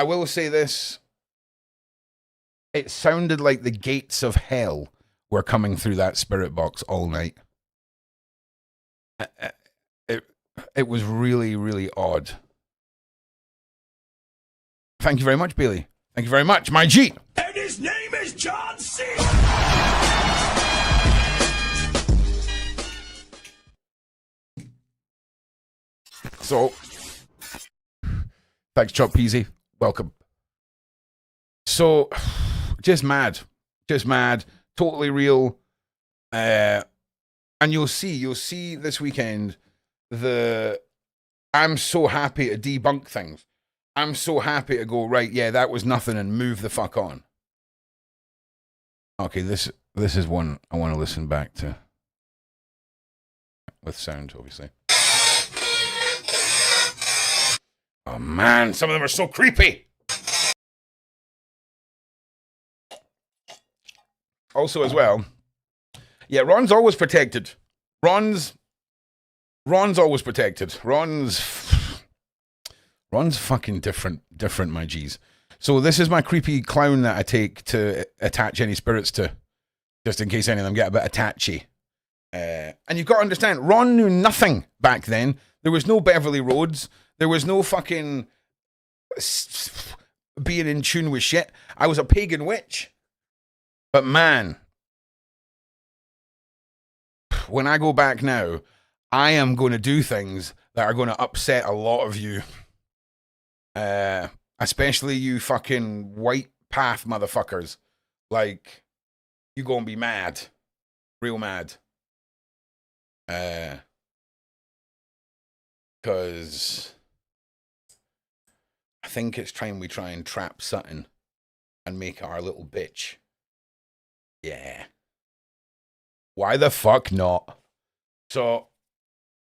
will say this. It sounded like the gates of hell were coming through that spirit box all night. It was really, really odd. Thank you very much, Bailey. Thank you very much, my G. And his name is John C. So, thanks, Chop Peasy. Welcome. So, just mad, totally real. And you'll see this weekend I'm so happy to debunk things. I'm so happy to go, right, yeah, that was nothing, and move the fuck on. Okay, this is one I want to listen back to. With sound, obviously. Oh man, some of them are so creepy. Also, as well, yeah, Ron's always protected. Ron's always protected. Ron's fucking different, my G's. So this is my creepy clown that I take to attach any spirits to, just in case any of them get a bit attachy. And you've got to understand, Ron knew nothing back then. There was no Beverly Roads. There was no fucking being in tune with shit. I was a pagan witch. But man, when I go back now, I am going to do things that are going to upset a lot of you. Especially you fucking white path motherfuckers. Like, you going to be mad. Real mad. Because I think it's time we try and trap Sutton and make her our little bitch. Yeah. Why the fuck not? So,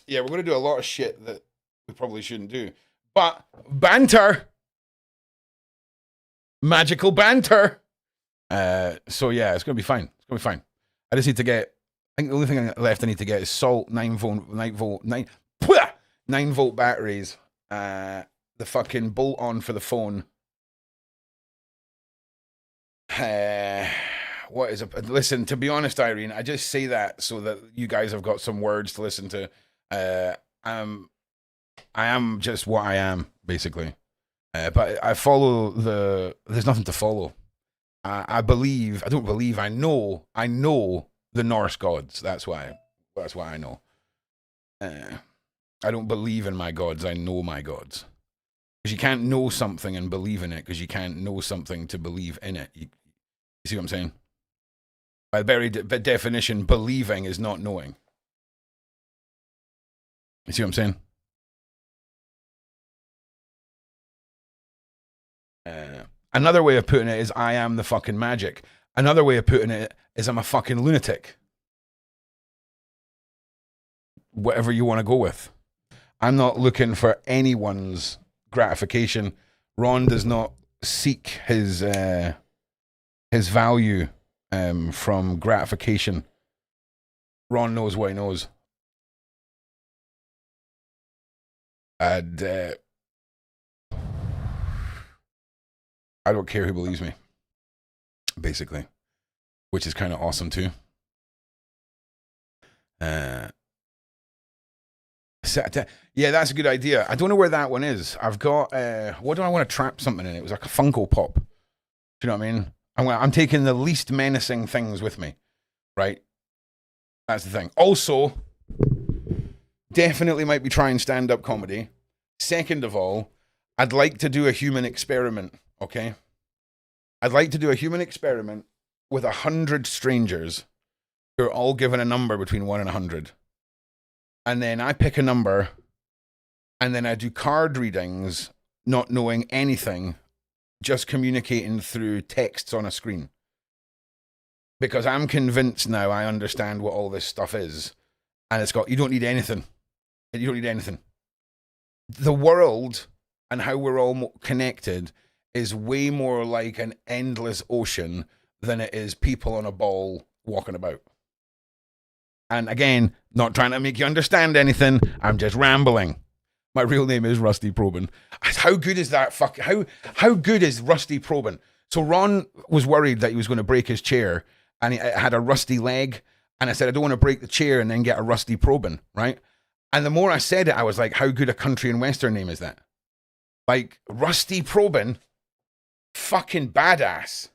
yeah, we're going to do a lot of shit that we probably shouldn't do. But, banter! Magical banter! So, yeah, it's going to be fine. It's going to be fine. I just need to get... I think the only thing left I need to get is salt, 9 volt batteries, the fucking bolt on for the phone. What is it? Listen, to be honest, Irene, I just say that so that you guys have got some words to listen to. I am just what I am, basically. But I follow there's nothing to follow. I know the Norse gods. That's why I know. I don't believe in my gods. I know my gods. Because you can't know something and believe in it, because you can't know something to believe in it. You see what I'm saying? By the very definition, believing is not knowing. You see what I'm saying? Another way of putting it is I am the fucking magic. Another way of putting it is I'm a fucking lunatic. Whatever you want to go with. I'm not looking for anyone's gratification. Ron does not seek his value from gratification. Ron knows what he knows. And I don't care who believes me, basically, which is kind of awesome too. Yeah, that's a good idea. I don't know where that one is. I've got, what do I want to trap something in? It was like a Funko Pop. Do you know what I mean? I'm taking the least menacing things with me, right? That's the thing. Also, definitely might be trying stand-up comedy. Second of all, I'd like to do a human experiment, okay? I'd like to do a human experiment with 100 strangers who are all given a number between 1 and 100. And then I pick a number, and then I do card readings, not knowing anything, just communicating through texts on a screen. Because I'm convinced now I understand what all this stuff is. And it's got, you don't need anything. You don't need anything. The world and how we're all connected is way more like an endless ocean than it is people on a ball walking about. And again, not trying to make you understand anything. I'm just rambling. My real name is Rusty Probin. How good is that? How good is Rusty Probin? So Ron was worried that he was going to break his chair, and it had a rusty leg. And I said, I don't want to break the chair and then get a Rusty Probin, right? And the more I said it, I was like, how good a country and western name is that? Like, Rusty Probin, fucking badass.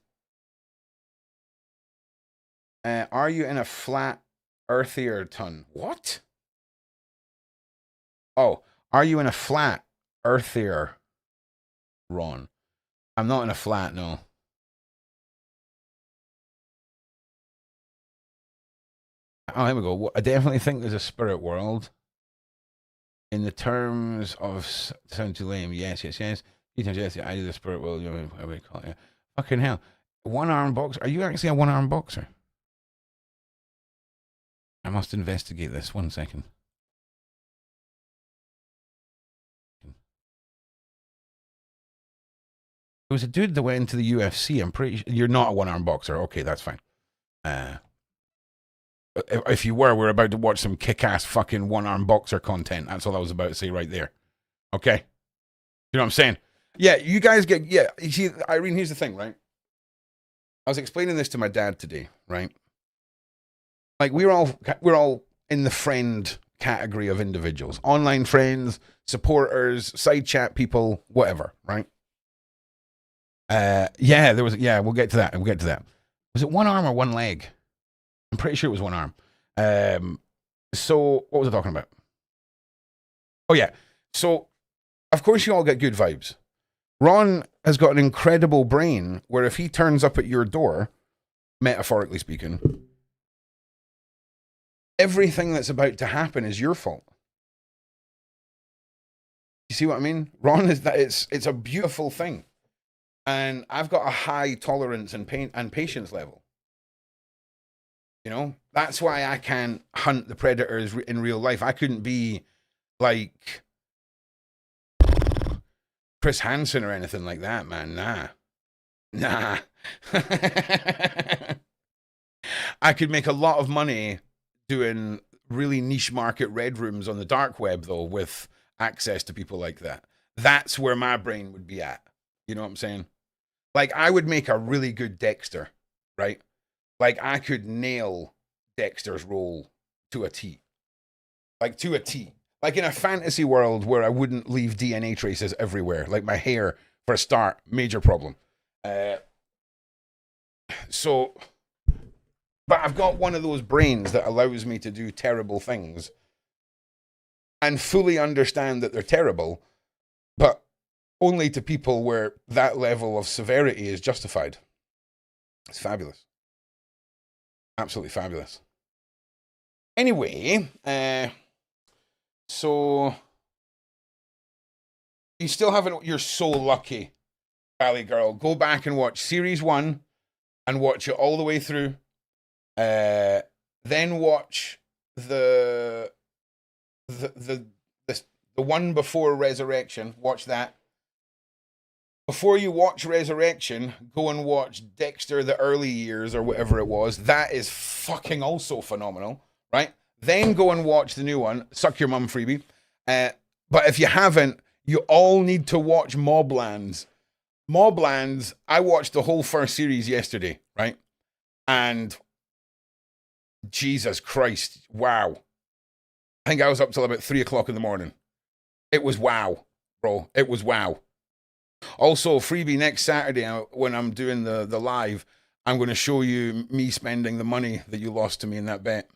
Are you in a flat earthier ton? What? Oh, are you in a flat earthier, Ron? I'm not in a flat, no. Oh, here we go. I definitely think there's a spirit world. In the terms of sound too lame, yes. Yes, I do the spirit world. What do you call it? Yeah. Fucking hell. One-arm boxer. Are you actually a one-arm boxer? I must investigate this. 1 second. There was a dude that went into the UFC. I'm pretty sure you're not a one-arm boxer. Okay, that's fine. If you were, we're about to watch some kick-ass fucking one-arm boxer content. That's all I was about to say right there. Okay? You know what I'm saying? Yeah, you guys get... Yeah, you see, Irene, here's the thing, right? I was explaining this to my dad today, right? Like, we're all in the friend category of individuals. Online friends, supporters, side chat people, whatever, right? Yeah, we'll get to that. Was it one arm or one leg? I'm pretty sure it was one arm. So what was I talking about? Oh yeah. So of course you all get good vibes. Ron has got an incredible brain where if he turns up at your door, metaphorically speaking, everything that's about to happen is your fault. You see what I mean? Ron is that it's a beautiful thing. And I've got a high tolerance and pain and patience level. You know, that's why I can't hunt the predators in real life. I couldn't be like Chris Hansen or anything like that, man. Nah. I could make a lot of money doing really niche market red rooms on the dark web, though, with access to people like that. That's where my brain would be at. You know what I'm saying? Like, I would make a really good Dexter, right? Like, I could nail Dexter's role to a T. Like, to a T. Like, in a fantasy world where I wouldn't leave DNA traces everywhere. Like, my hair, for a start, major problem. So, but I've got one of those brains that allows me to do terrible things and fully understand that they're terrible, but only to people where that level of severity is justified. It's fabulous. Absolutely fabulous. Anyway, so you still haven't, you're so lucky, Valley Girl. Go back and watch series 1 and watch it all the way through. Then watch the one before Resurrection. Watch that. Before you watch Resurrection, go and watch Dexter the early years or whatever it was. That is fucking also phenomenal, right? Then go and watch the new one, Suck Your Mum Freebie. But if you haven't, you all need to watch Moblands. Moblands, I watched the whole first series yesterday, right? And Jesus Christ, wow. I think I was up till about 3 o'clock in the morning. It was wow, bro. It was wow. Also, freebie next Saturday when I'm doing the live, I'm going to show you me spending the money that you lost to me in that bet.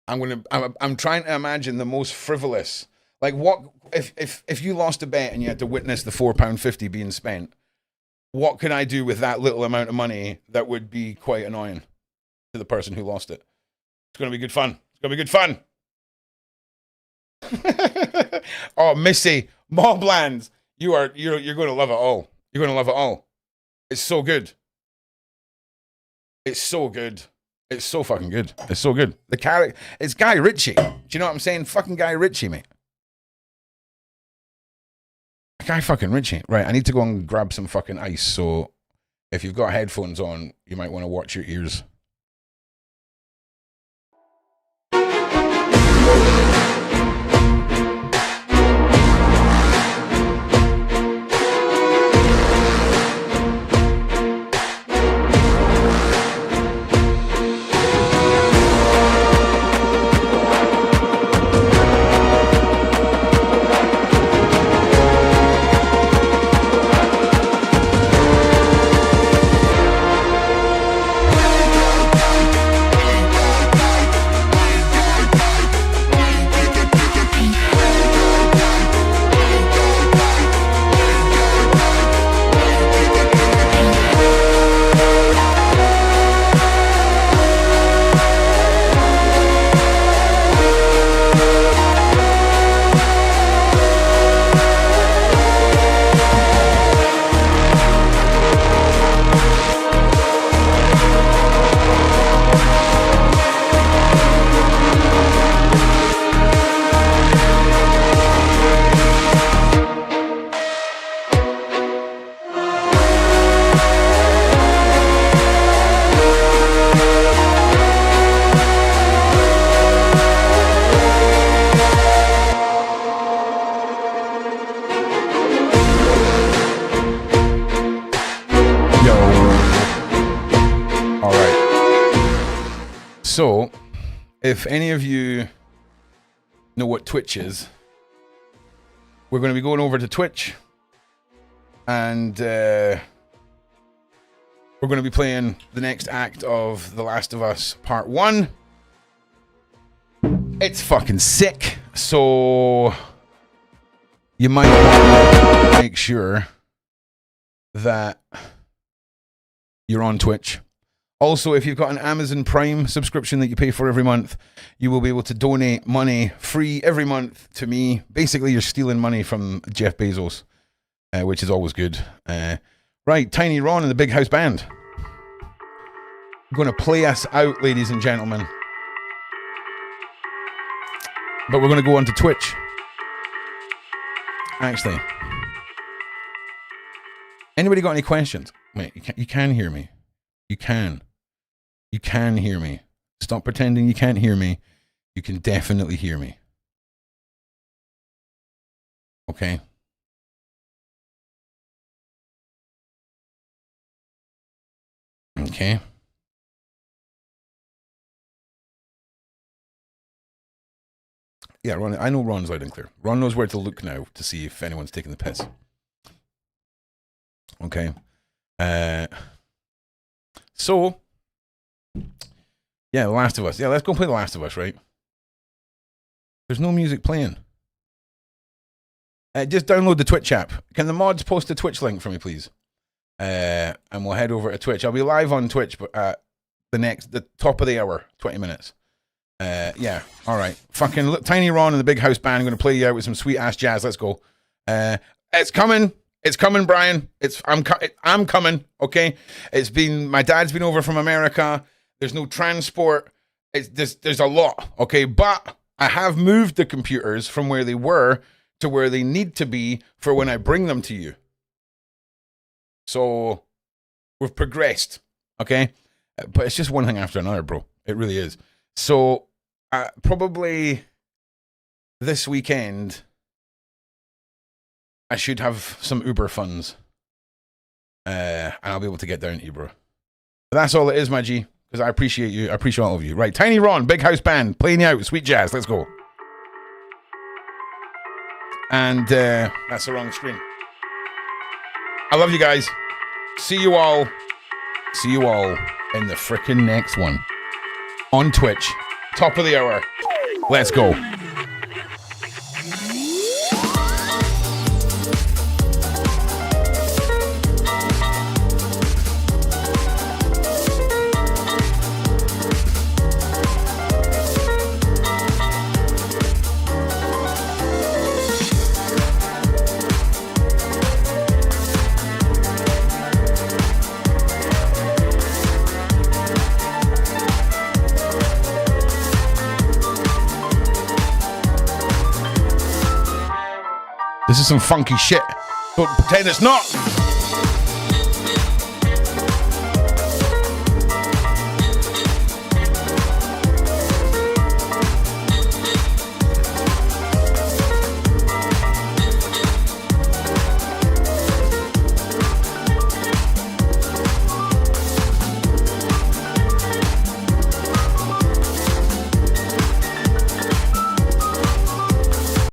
I'm trying to imagine the most frivolous. Like, what if you lost a bet and you had to witness the £4.50 being spent? What can I do with that little amount of money that would be quite annoying to the person who lost it? It's going to be good fun. It's going to be good fun. Oh, Missy, Moblands, you're going to love it all. You're going to love it all. It's so good. It's so good. It's so fucking good. It's so good. It's Guy Ritchie. Do you know what I'm saying? Fucking Guy Ritchie, mate. Guy fucking Ritchie. Right, I need to go and grab some fucking ice. So if you've got headphones on, you might want to watch your ears. So, if any of you know what Twitch is, we're going to be going over to Twitch, and we're going to be playing the next act of The Last of Us Part 1. It's fucking sick, so you might want to make sure that you're on Twitch. Also, if you've got an Amazon Prime subscription that you pay for every month, you will be able to donate money free every month to me. Basically, you're stealing money from Jeff Bezos, which is always good. Right, Tiny Ron and the Big House Band. I'm going to play us out, ladies and gentlemen. But we're going to go on to Twitch. Actually, anybody got any questions? Mate, you can hear me. You can. You can hear me. Stop pretending you can't hear me. You can definitely hear me. Okay? Okay. Yeah, Ron, I know Ron's loud and clear. Ron knows where to look now to see if anyone's taking the piss. Okay. So, yeah, The Last of Us. Yeah, let's go play The Last of Us, right? There's no music playing. Just download the Twitch app. Can the mods post a Twitch link for me, please? And we'll head over to Twitch. I'll be live on Twitch at the top of the hour, 20 minutes. Yeah, all right. Fucking look, Tiny Ron and the Big House Band. I'm going to play you out with some sweet ass jazz. Let's go. It's coming. It's coming, Brian. I'm coming. Okay. My dad's been over from America. There's no transport. There's a lot. Okay, but I have moved the computers from where they were to where they need to be for when I bring them to you. So we've progressed. Okay, but it's just one thing after another, bro. It really is. So probably this weekend, I should have some Uber funds. and I'll be able to get down to you, bro. But that's all it is, my G, because I appreciate you. I appreciate all of you. Right, Tiny Ron, Big House Band, playing you out, sweet jazz. Let's go. And that's the wrong screen. I love you guys. See you all in the frickin' next one. On Twitch. Top of the hour. Let's go. This is some funky shit. Don't pretend it's not.